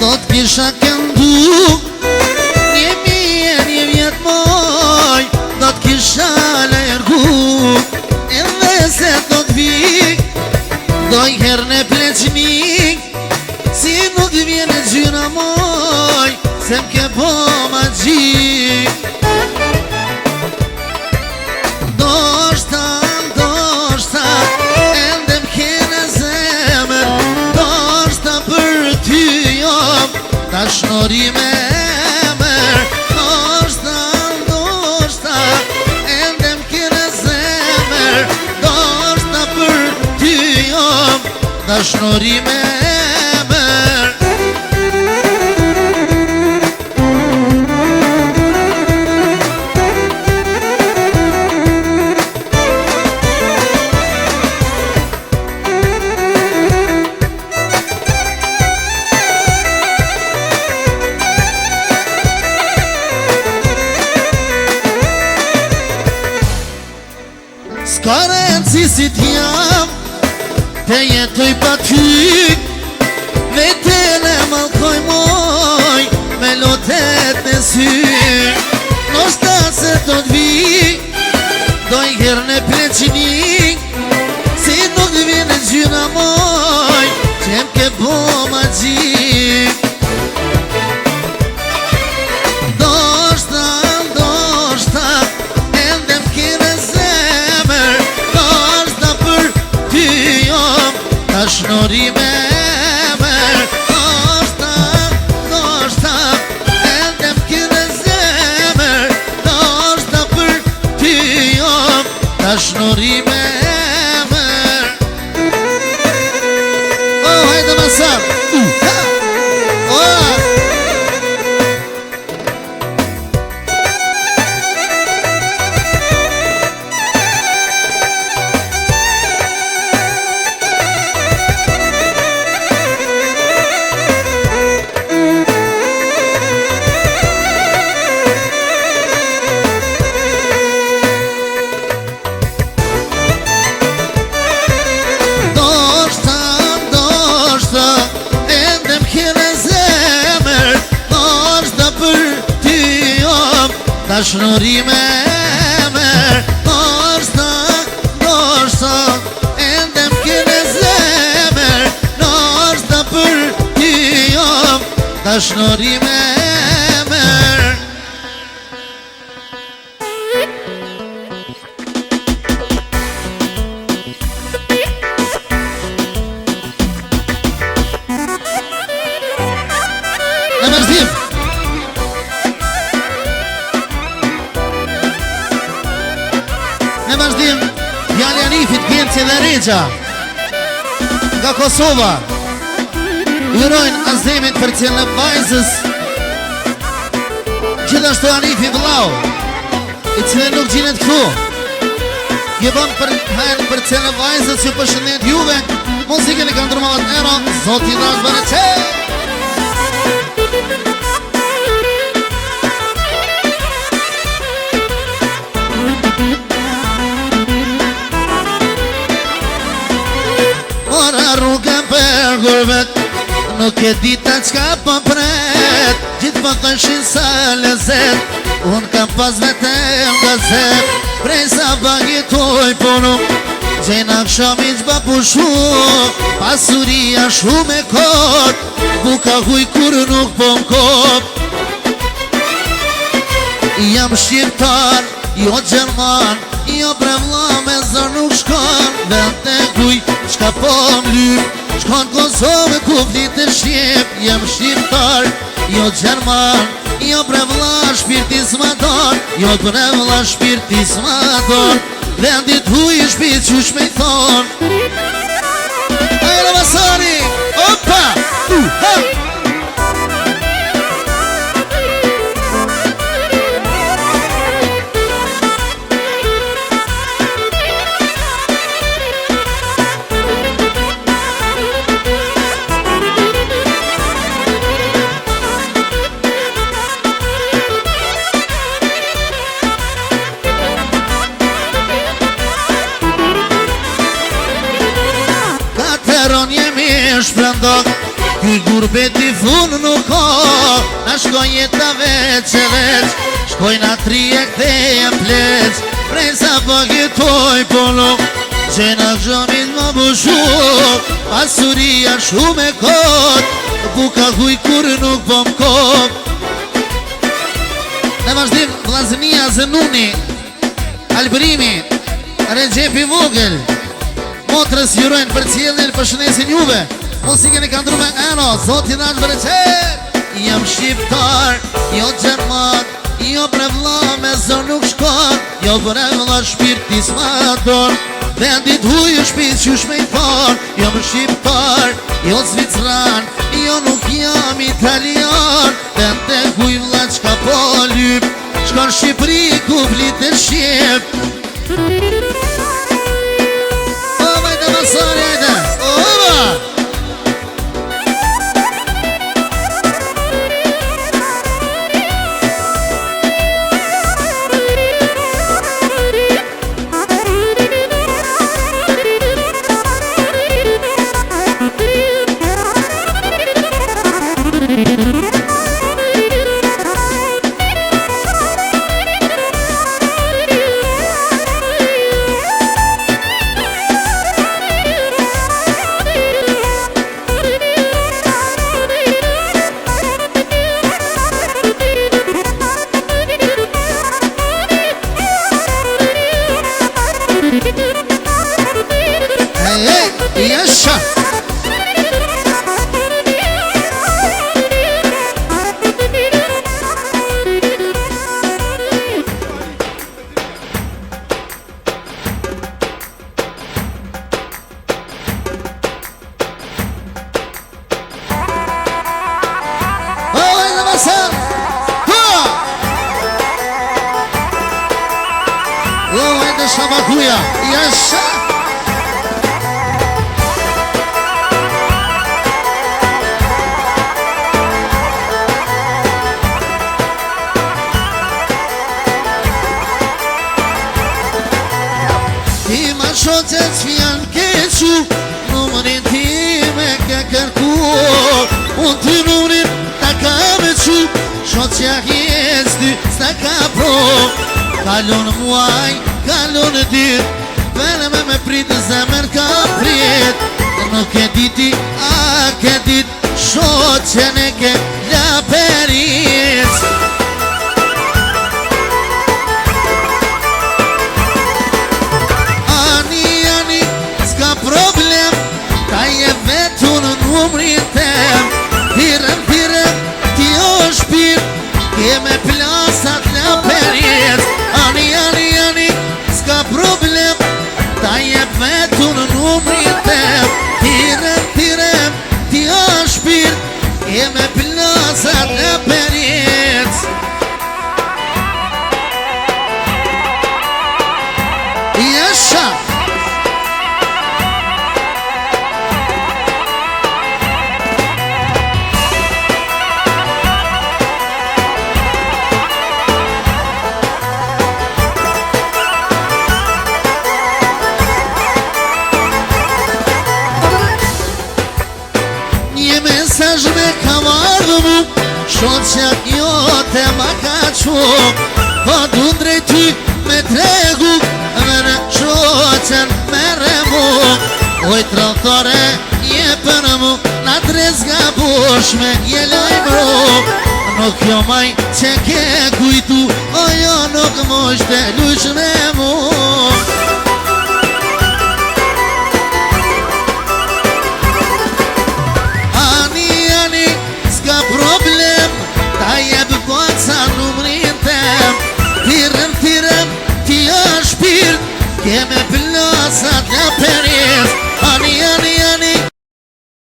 do t'kisha këndu një vjet moj, do t'kisha lërgu edhe se do t'vik doj her në pleqnik si nuk vjen gjyna moj se m'ke po ma gjik Doshta ende m'kene zemër Doshta për ty jom tashnori me emër Doshta ende m'kene zemër Doshta për ty jom tashnori me emër S'ka rëndësi si t'jam Te jetoj pa ty Vetën e malkoj moj Me lotet në sy Noshta se do t'vi Doj her në pleqnik Si nuk vjen e gjyna moj Qem ke bo ma gjik Doshta ende m'kene zemër Doshta për ty jom tashnori me emër Doshta ende m'kene zemër Doshta për ty jom tashnori me emër Oh, hajde më sam Tashnori me emër Doshta ende m'kene zemër Doshta për ty jom tashnori me emër Në mërzim Në vazhdim, djali Anifit Genci dhe Regja Nga Kosova Urojnë azemin për cilë në vajzës Gjithashtu Anifi vlau I cilë nuk gjinet këtu Jebon për hajnë për cilë në vajzës Që përshëndet juve Muzikën e kanë drëmavat nero Zotin Rash Bërëqe Rrugën për gurbet Nuk e dita qka po pret Gjithë po këshin sa lezet Unë kam pas vetem gazet Prej sa bagitoj punu Gjena kësham i qba pushu Pasuria shumë e kot Buka huj kur nuk po m'kop Jam shqiptar, jo gjerman Jo brevla me zër nuk shkon Vend të kuj Shka po m'lyp Shkon Kosovë ku flit e shqip Jem shqiptar Jo gjerman Jo brevla shpirtis ma don Jo brevla shpirtis ma don Vendit huj shpit qush me i thon Ajra Vasari Opa Ha Gurbeti fun nuk ka, na shkoj jeta veç e veç, shkoj na trije kthejem pleq, prej sa paketoj po nuk, që na gjomit më bushuk, pasuria shumë e kot, buka huj kur nuk po m'kop. Në vazhdim Vllaznia Zenuni, Albrimi, Regjepi Vogël, motrës jurojnë për cilin përshëndesin juve. Musikën e ka ndrume Eno, Zoti na shbereqet. Jam shqiptar, jo gjerman, jo brevla me zër nuk shkon, jo brevla shpirti s'madon, vendit huj shpit që shmej par. Jam shqiptar, jo zvicran, jo nuk jam italian, vend e huj vla qka po lyp, shkon Shqipëri ku vlit e shqip. O vajte masari ajde, oba! Shabakuya, yasha. Ti ma shoqet s'fjan kequ, numërin ti me ke kërku, unë ty numërin ta ka me qu, shoqja kjes ty s'ta ka pro. Kalon muaj, kalon dit, vene me prit zemër ka prit, nuk e diti, a ke dit, shoqen e ke laperit. Ani, s'ka problem, ta je vetun në numrin tem, tirem, ti o shpir, ke me plasat laperit. Ani, s'ka problem, ta je vetun në numrin tem, tirem, ti o shpir, ke me plasat laperit. Yasha. Mesazh me kam ardhë mu, shoqja jote ma ka quk, po du drejt ty me tregu, vene shoqen me remu. Oj tradhtore je për mu, na trezga bosh me je lajmru, nuk jo maj që ke kujtu, o jo nuk mosh të lush me mu.